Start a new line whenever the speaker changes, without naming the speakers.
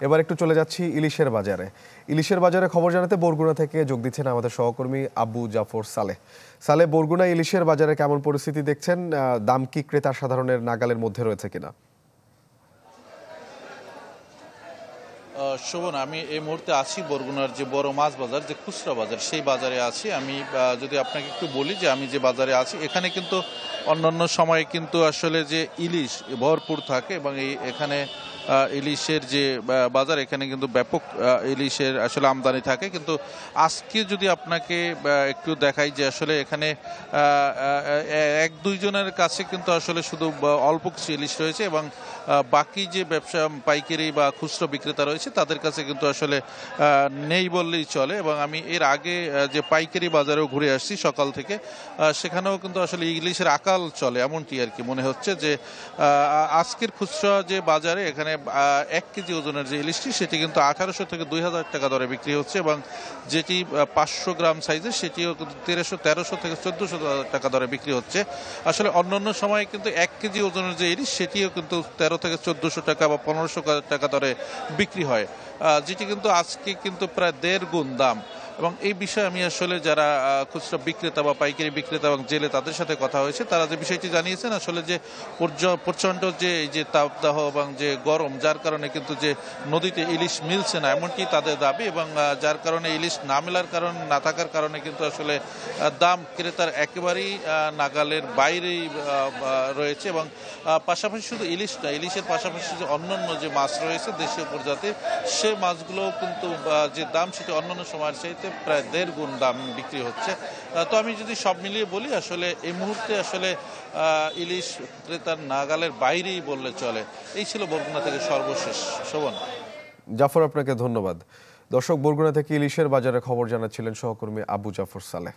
এবার একটু চলে যাচ্ছি ইলিশের বাজারে। ইলিশের বাজারে খবর জানাতে বরগুনা থেকে যোগ দিচ্ছেন আমাদের সহকর্মী আবু জাফর সালেহ। সালেহ, বরগুনা ইলিশের বাজারে কেমন পরিস্থিতি দেখছেন? দাম কি ক্রেতা সাধারণের নাগালের মধ্যে রয়েছে কিনা?
শোভন, আমি এই মুহূর্তে আছি বরগুনার যে বড় মাছ বাজার, যে খুচরা বাজার, সেই বাজারে আছি আমি। যদি আপনাকে একটু বলি যে আমি যে বাজারে আছি, এখানে কিন্তু অন্যান্য সময়ে কিন্তু আসলে যে ইলিশ ভরপুর থাকে এবং এখানে ইলিশের যে বাজার, এখানে কিন্তু ব্যাপক ইলিশের আসলে আমদানি থাকে। কিন্তু আজকে যদি আপনাকে একটু দেখাই যে আসলে এখানে এক দুইজনের কাছে কিন্তু আসলে শুধু অল্প কিছু ইলিশ রয়েছে এবং বাকি যে ব্যবসা পাইকারি বা খুচরো বিক্রেতা রয়েছে তাদের কাছে কিন্তু আসলে নেই বললেই চলে। এবং আমি এর আগে যে পাইকারি বাজারেও ঘুরে আসছি সকাল থেকে, সেখানেও কিন্তু আসলে ইলিশের আকাল চলে, এমনটি আর কি মনে হচ্ছে। যে আজকের খুচরা যে বাজারে এখানে 1 কেজি ওজনের যে ইলিশটি, সেটি কিন্তু 1800 থেকে 2000 টাকা দরে বিক্রি হচ্ছে এবং যেটি 500 গ্রাম সাইজের সেটিও কিন্তু 1300 থেকে 1400 টাকা দরে বিক্রি হচ্ছে। আসলে অন্যান্য সময়ে কিন্তু 1 কেজি ওজনের যে ইলিশ, সেটিও কিন্তু 1300 থেকে 1400 টাকা বা 1500 টাকা দরে বিক্রি হয়, যেটি কিন্তু আজকে কিন্তু প্রায় 1.5 গুণ দাম। এবং এই বিষয়ে আমি আসলে যারা খুচরা বিক্রেতা বা পাইকারি বিক্রেতা এবং জেলে তাদের সাথে কথা হয়েছে, তারা যে বিষয়টি জানিয়েছেন আসলে যে প্রচণ্ড যে এই যে তাপদাহ এবং যে গরম, যার কারণে কিন্তু যে নদীতে ইলিশ মিলছে না, এমনটি তাদের দাবি। এবং যার কারণে ইলিশ না মেলার কারণ না থাকার কারণে কিন্তু আসলে দাম ক্রেতার একেবারেই নাগালের বাইরেই রয়েছে। এবং পাশাপাশি শুধু ইলিশ না, ইলিশের পাশাপাশি যে অন্যান্য যে মাছ রয়েছে দেশীয় প্রজাতির, সে মাছগুলোও কিন্তু যে দাম সেটি অন্যান্য সময়ের চাইতে প্রায় 1.5 গুণ দাম বিক্রি হচ্ছে। তো আমি যদি সব মিলিয়ে বলি, আসলে এই মুহূর্তে আসলে ইলিশ ক্রেতার নাগালের বাইরেই বললে চলে। এই ছিল বরগুনা থেকে সর্বশেষ। শোভন।
জাফর, আপনাকে ধন্যবাদ। দর্শক, বরগুনা থেকে ইলিশের বাজারে খবর জানাচ্ছিলেন সহকর্মী আবু জাফর সালেহ।